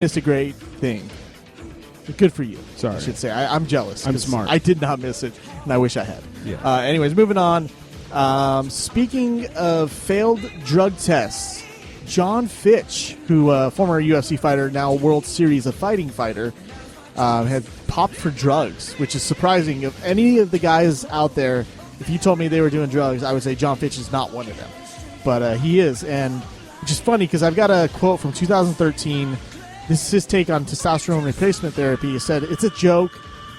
It's a great thing. Good for you. Sorry. I should say. I'm jealous. I'm smart. I did not miss it, and I wish I had. Yeah. Anyways, moving on. Speaking of failed drug tests, John Fitch, who former UFC fighter, now World Series of Fighting fighter, had popped for drugs, which is surprising. If any of the guys out there, if you told me they were doing drugs, I would say John Fitch is not one of them. But he is, and which is funny because I've got a quote from 2013. This is his take on testosterone replacement therapy. He said, "It's a joke.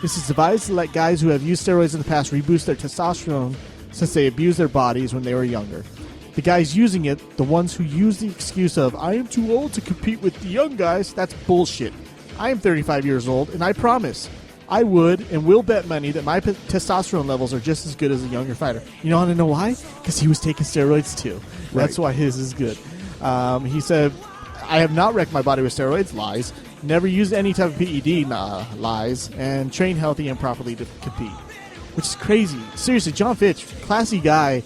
This is devised to let guys who have used steroids in the past reboost their testosterone since they abused their bodies when they were younger. The guys using it, the ones who use the excuse of, I am too old to compete with the young guys, that's bullshit. I am 35 years old, and I promise I would and will bet money that my testosterone levels are just as good as a younger fighter." You want to know why? Because he was taking steroids too. That's why his is good. He said, "I have not wrecked my body with steroids," lies. "Never used any type of PED," lies. "And train healthy and properly to compete." Which is crazy. Seriously, John Fitch, classy guy.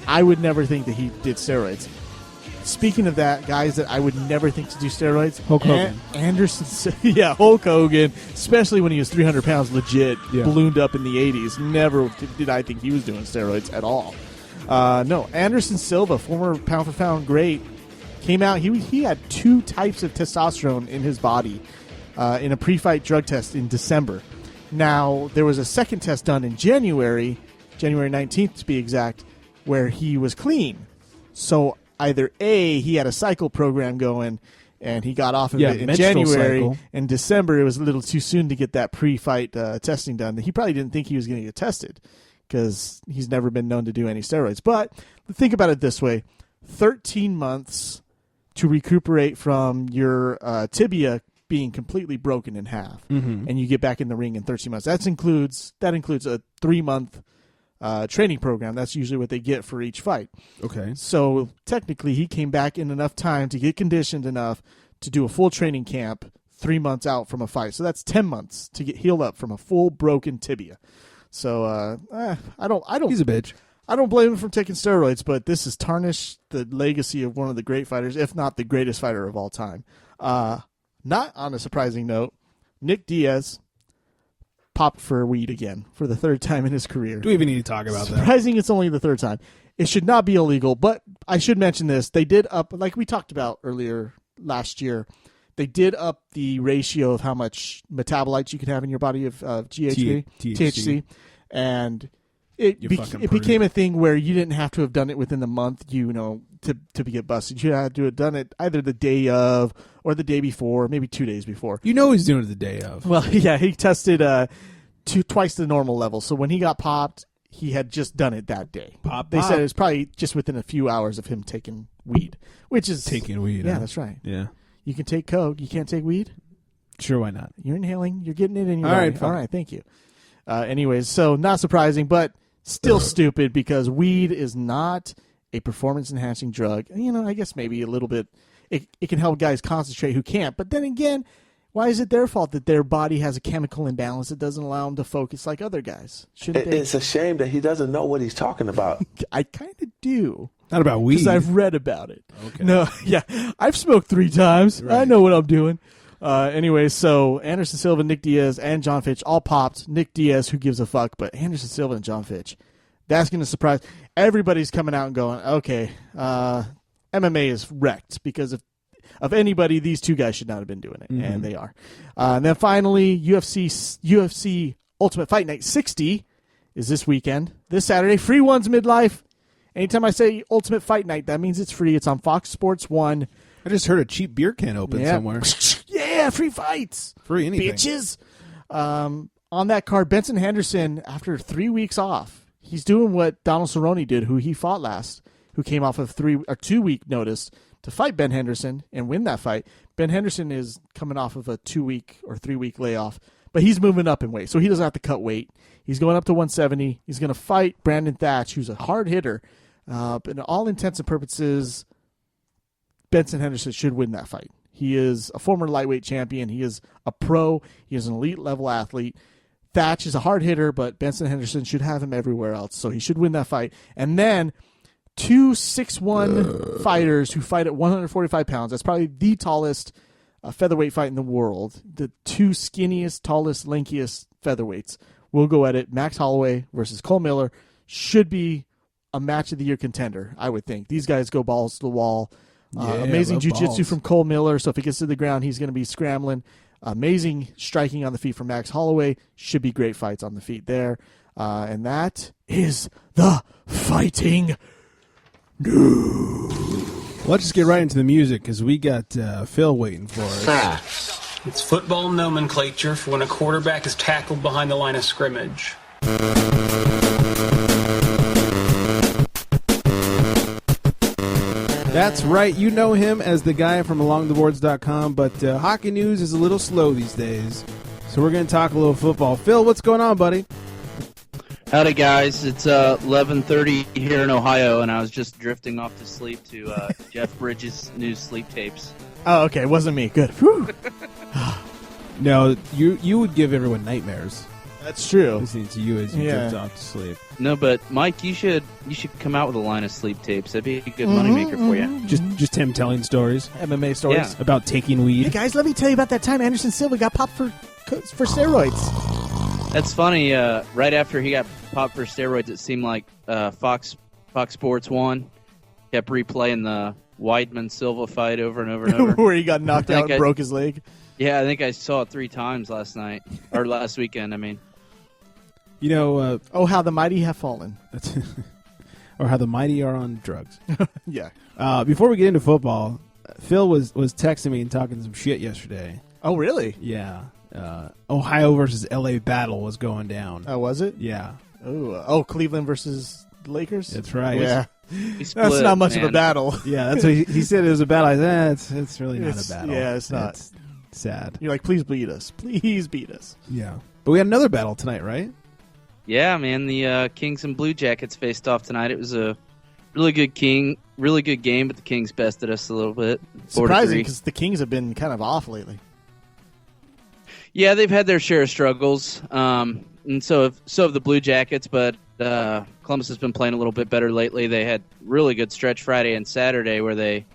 I would never think that he did steroids. Speaking of that, guys that I would never think to do steroids. Hulk Hogan. Anderson, yeah, Hulk Hogan, especially when he was 300 pounds legit, ballooned up in the 80s. Never did I think he was doing steroids at all. No, Anderson Silva, former pound-for-pound great, came out. He had 2 types of testosterone in his body in a pre-fight drug test in December. Now, there was a second test done in January 19th to be exact, where he was clean. So either A, he had a cycle program going, and he got off of it in January. Cycle. In December, it was a little too soon to get that pre-fight testing done. He probably didn't think he was going to get tested because he's never been known to do any steroids. But think about it this way. 13 months to recuperate from your tibia being completely broken in half, and you get back in the ring in 13 months. That includes a 3-month training program. That's usually what they get for each fight. Okay. So technically, he came back in enough time to get conditioned enough to do a full training camp 3 months out from a fight. So that's 10 months to get healed up from a full broken tibia. So I don't. He's a bitch. I don't blame him for taking steroids, but this has tarnished the legacy of one of the great fighters, if not the greatest fighter of all time. Not on a surprising note, Nick Diaz popped for weed again for the 3rd time in his career. Do we even need to talk about that? Surprising it's only the 3rd time. It should not be illegal, but I should mention this. They did up, like we talked about earlier last year, they did up the ratio of how much metabolites you could have in your body of THC. And it became a thing where you didn't have to have done it within the month, to get busted. You had to have done it either the day of or the day before, maybe 2 days before. He's doing it the day of. Well, yeah, he tested twice the normal level. So when he got popped, he had just done it that day. They said it was probably just within a few hours of him taking weed, which is taking weed. Yeah, that's right. Yeah, you can take coke, you can't take weed. Sure, why not? You're inhaling, you're getting it in your body. Right, all right, thank you. Anyways, so not surprising, but still stupid because weed is not a performance-enhancing drug. I guess maybe a little bit. It can help guys concentrate who can't. But then again, why is it their fault that their body has a chemical imbalance that doesn't allow them to focus like other guys? It's a shame that he doesn't know what he's talking about. I kind of do. Not about weed. Because I've read about it. Okay. No, yeah. I've smoked 3 times. Right. I know what I'm doing. Anyway, so Anderson Silva, Nick Diaz, and John Fitch all popped. Nick Diaz, who gives a fuck, but Anderson Silva and John Fitch, that's going to surprise. Everybody's coming out and going, okay, MMA is wrecked because of anybody, these 2 guys should not have been doing it, and they are. And then finally, UFC Ultimate Fight Night 60 is this weekend, this Saturday. Free ones midlife. Anytime I say Ultimate Fight Night, that means it's free. It's on Fox Sports 1. I just heard a cheap beer can open somewhere. Yeah, free fights. Free anything. Bitches. On that card, Benson Henderson, after 3 weeks off, he's doing what Donald Cerrone did, who he fought last, who came off of 2-week notice to fight Ben Henderson and win that fight. Ben Henderson is coming off of a 2-week or 3-week layoff, but he's moving up in weight, so he doesn't have to cut weight. He's going up to 170. He's going to fight Brandon Thatch, who's a hard hitter. But in all intents and purposes, Benson Henderson should win that fight. He is a former lightweight champion. He is a pro. He is an elite level athlete. Thatch is a hard hitter, but Benson Henderson should have him everywhere else, so he should win that fight. And then 2 6'1" fighters who fight at 145 pounds. That's probably the tallest featherweight fight in the world. The two skinniest, tallest, lankiest featherweights will go at it. Max Holloway versus Cole Miller should be a match of the year contender, I would think. These guys go balls to the wall. Amazing jiu-jitsu from Cole Miller, so if he gets to the ground, he's going to be scrambling. Amazing striking on the feet from Max Holloway. Should be great fights on the feet there. And that is the fighting news. Let's just get right into the music because we got Phil waiting for us. It's football nomenclature for when a quarterback is tackled behind the line of scrimmage. That's right. You know him as the guy from alongtheboards.com, but hockey news is a little slow these days. So we're going to talk a little football. Phil, what's going on, buddy? Howdy, guys. It's 11:30 here in Ohio, and I was just drifting off to sleep to Jeff Bridges' new sleep tapes. Oh, okay. It wasn't me. Good. Whew. No, you would give everyone nightmares That's true. listening to you as you drift off to sleep. No, but Mike, you should come out with a line of sleep tapes. That'd be a good moneymaker for you. Just him telling stories MMA stories. Yeah. about taking Hey, weed. guys, let me tell you about that time Anderson Silva got popped for steroids. That's funny. Right after he got popped for steroids, it seemed like Fox Sports 1 kept replaying the Weidman Silva fight over and over and over. Where he got knocked out and broke his leg. Yeah, I think I saw it 3 times last night or last weekend. I mean, You know, Oh, how the mighty have fallen. or how the mighty are on drugs. Yeah. Before we get into football, Phil was texting me and talking some shit yesterday. Oh, really? Yeah. Ohio versus LA battle was going down. Oh, was it? Yeah. Oh, Cleveland versus Lakers? That's right. Yeah. we split, That's not much man. of a battle. Yeah, that's what he said. It was a battle. I said, it's really not a battle. Yeah, it's not. It's sad. You're like, please beat us. Please beat us. Yeah. But we had another battle tonight, right? Yeah, man. The Kings and Blue Jackets faced off tonight. It was a really good game, but the Kings bested us a little bit. 4-3. Surprising because the Kings have been kind of off lately. Yeah, they've had their share of struggles, and so have the Blue Jackets. But Columbus has been playing a little bit better lately. They had really good stretch Friday and Saturday where they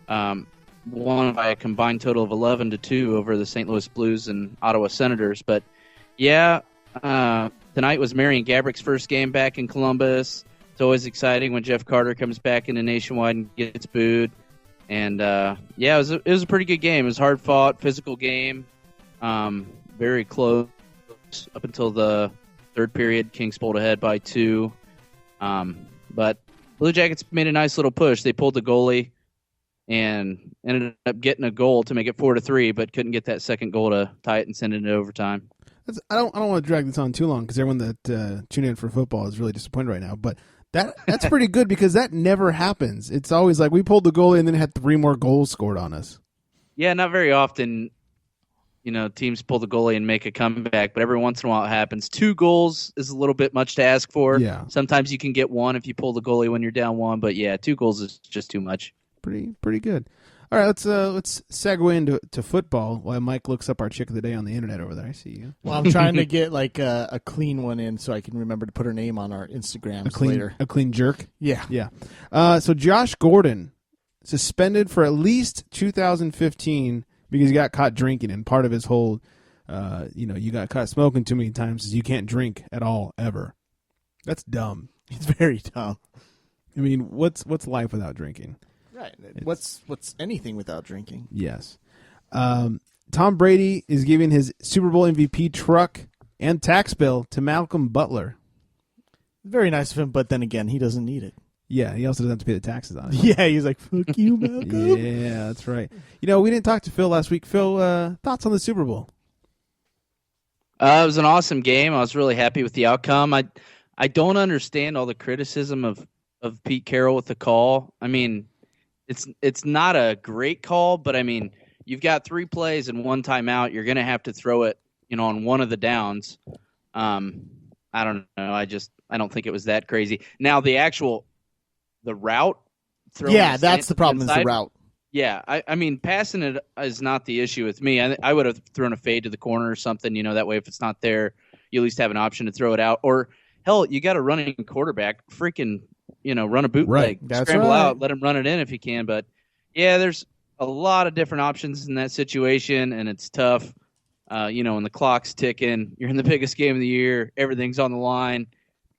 won by a combined total of 11-2 over the St. Louis Blues and Ottawa Senators. But yeah, tonight was Marion Gabrick's first game back in Columbus. It's always exciting when Jeff Carter comes back into Nationwide and gets booed. And yeah, it was a pretty good game. It was hard fought, physical game. Very close up until the third period. Kings pulled ahead by 2. But Blue Jackets made a nice little push. They pulled the goalie and ended up getting a goal to make it 4-3, but couldn't get that second goal to tie it and send it into overtime. I don't want to drag this on too long because everyone that tuned in for football is really disappointed right now. But that's pretty good because that never happens. It's always like we pulled the goalie and then had 3 more goals scored on us. Yeah, not very often. Teams pull the goalie and make a comeback, but every once in a while it happens. 2 goals is a little bit much to ask for. Yeah. Sometimes you can get 1 if you pull the goalie when you're down 1, but yeah, 2 goals is just too much. Pretty good. All right, let's segue into football while Mike looks up our chick of the day on the internet over there. I see you. Well, I'm trying to get like a clean one in so I can remember to put her name on our Instagrams later. A clean jerk? Yeah. Yeah. So Josh Gordon, suspended for at least 2015 because he got caught drinking, and part of his whole, you got caught smoking too many times is you can't drink at all, ever. That's dumb. It's very dumb. I mean, what's life without drinking? Right. What's anything without drinking? Yes. Tom Brady is giving his Super Bowl MVP truck and tax bill to Malcolm Butler. Very nice of him, but then again, he doesn't need it. Yeah, he also doesn't have to pay the taxes on it. Yeah, he's like, fuck you, Malcolm. Yeah, that's right. We didn't talk to Phil last week. Phil, thoughts on the Super Bowl? It was an awesome game. I was really happy with the outcome. I don't understand all the criticism of Pete Carroll with the call. I mean, it's not a great call, but I mean, you've got 3 plays and 1 timeout. You're going to have to throw it, on one of the downs. I don't know. I don't think it was that crazy. Now the route. Yeah, that's the problem. Is the route. Yeah, I mean, passing it is not the issue with me. I would have thrown a fade to the corner or something. That way, if it's not there, you at least have an option to throw it out. Or hell, you got a running quarterback, freaking, run a bootleg, That's scramble right. out, let him run it in if you can. But yeah, there's a lot of different options in that situation, and it's tough. When the clock's ticking, you're in the biggest game of the year, everything's on the line.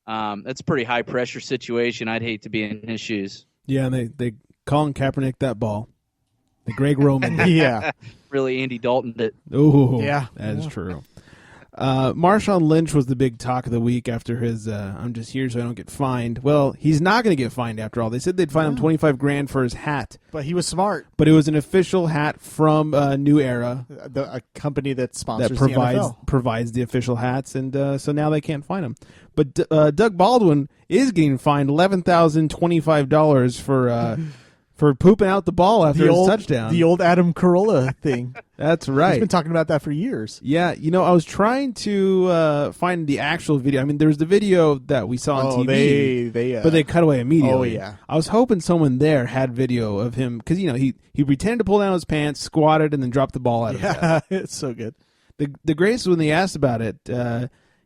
That's a pretty high pressure situation. I'd hate to be in his shoes. Yeah, and they Colin Kaepernick that ball. The Greg Roman. Yeah. Really Andy Dalton'd it. Oh, Yeah. that is true. Marshawn Lynch was the big talk of the week after his I'm just here so I don't get fined. Well, he's not going to get fined after all. They said they'd fine him $25,000 for his hat. But he was smart. But it was an official hat from New Era A company that sponsors that provides the NFL. provides the official hats, and so now they can't fine him. But Doug Baldwin is getting fined $11,025 for pooping out the ball after his touchdown. The old Adam Carolla thing. That's right. He's been talking about that for years. Yeah, I was trying to find the actual video. I mean, there's the video that we saw on TV, but they cut away immediately. Oh, yeah. I was hoping someone there had video of him because he pretended to pull down his pants, squatted, and then dropped the ball out of his head. It's so good. The greatest was when they asked about it.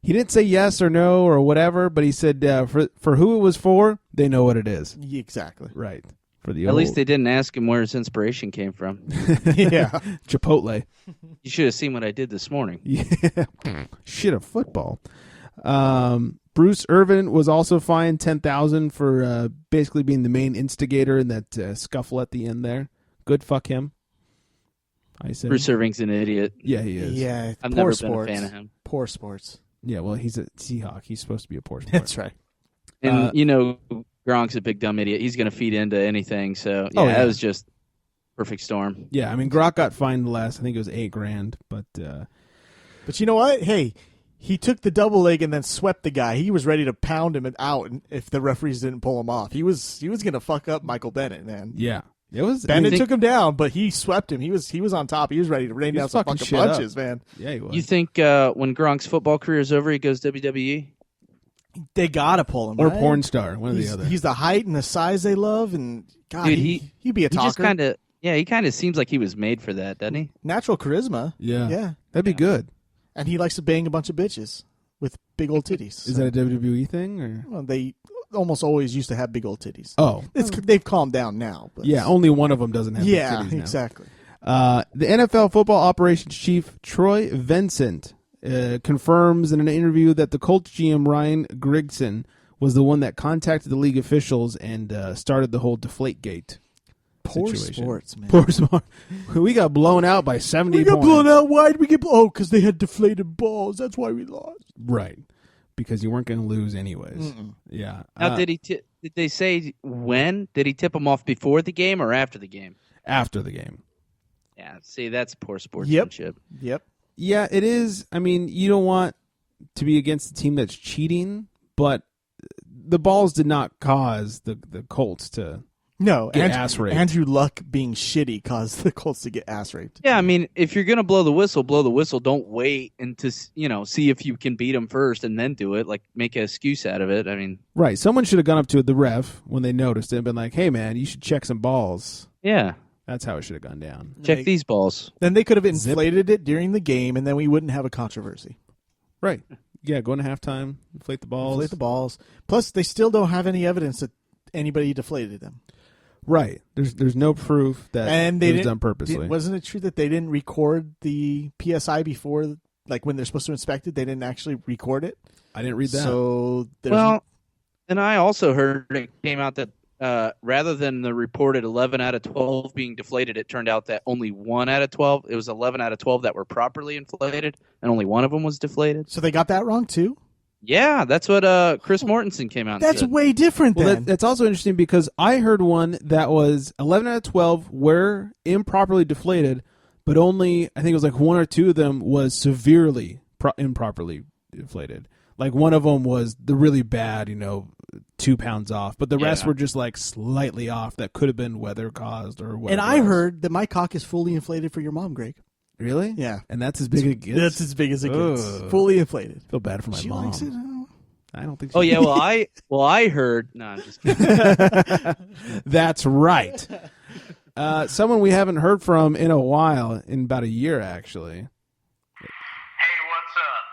He didn't say yes or no or whatever, but he said for who it was for, they know what it is. Exactly. Right. At least they didn't ask him where his inspiration came from. Yeah. Chipotle. You should have seen what I did this morning. Yeah. Shit, a football. Bruce Irvin was also fined $10,000 for basically being the main instigator in that scuffle at the end there. Good, fuck him. I said Bruce Irving's an idiot. Yeah, he is. Yeah. I've poor never sports. been a fan of him. Poor sports. Yeah, well, he's a Seahawk. He's supposed to be a poor sport. That's right. And, Gronk's a big dumb idiot. He's going to feed into anything. So, that was just perfect storm. Yeah, I mean, Gronk got fined last. I think it was $8,000. But you know what? Hey, he took the double leg and then swept the guy. He was ready to pound him out if the referees didn't pull him off. He was going to fuck up Michael Bennett, man. Yeah. It was Bennett took him down, but he swept him. He was on top. He was ready to rain down some fucking punches, man. Yeah, he was. You think when Gronk's football career is over, he goes WWE? They gotta pull him, or right? porn star, one or the other. He's the height and the size they love, and God, Dude, he'd be a talker. He kind of seems like he was made for that, doesn't he? Natural charisma. Yeah. That'd be good. And he likes to bang a bunch of bitches with big old titties. Is that a WWE thing? Or? Well, they almost always used to have big old titties. Oh. They've calmed down now. But yeah, only one of them doesn't have big titties now. Exactly. The NFL football operations chief, Troy Vincent, confirms in an interview that the Colts GM, Ryan Grigson, was the one that contacted the league officials and started the whole Deflategate Poor situation. sports, man. Poor sport. We got blown out by 70 points. We got blown out. Why did we get blown? Oh, because they had deflated balls. That's why we lost. Right. Because you weren't going to lose anyways. Mm-mm. Yeah. Now, did they say when? Did he tip him off before the game or after the game? After the game. Yeah, see, that's poor sportsmanship. Yep. Yeah, it is. I mean, you don't want to be against a team that's cheating, but the balls did not cause the Colts to get ass raped. Andrew Luck being shitty caused the Colts to get ass raped. Yeah, I mean, if you're gonna blow the whistle, blow the whistle. Don't wait and to see if you can beat them first and then do it. Like make an excuse out of it. I mean, right? Someone should have gone up to the ref when they noticed it and been like, "Hey, man, you should check some balls." Yeah, that's how it should have gone down. Check these balls. Then they could have inflated it during the game, and then we wouldn't have a controversy. Right? Yeah, go into halftime, inflate the balls. Plus, they still don't have any evidence that anybody deflated them. Right. There's no proof that it was done purposely. Wasn't it true that they didn't record the PSI before, like when they're supposed to inspect it, they didn't actually record it? I didn't read that. So and I also heard it came out that rather than the reported 11 out of 12 being deflated, it turned out that only 1 out of 12, it was 11 out of 12 that were properly inflated, and only one of them was deflated. So they got that wrong too? Yeah, that's what Chris Mortensen came out and That's said. way different then. That's also interesting because I heard one that was 11 out of 12 were improperly deflated, but only, I think it was like 1 or 2 of them was severely improperly deflated. Like one of them was the really bad, 2 pounds off, but the rest were just like slightly off. That could have been weather caused or whatever. And I heard that my cock is fully inflated for your mom, Greg. Really? Yeah. And that's as big as it gets? That's as big as it gets. Fully inflated. Feel bad for my She mom. likes it? I don't think so. Oh yeah, I heard. No, I'm just kidding. That's right. Someone we haven't heard from in a while, in about a year actually. Hey, what's up?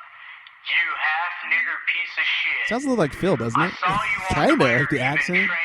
You half nigger piece of shit. Sounds a little like Phil, doesn't it? I saw you on Kinda, Twitter. like the You've been accent. training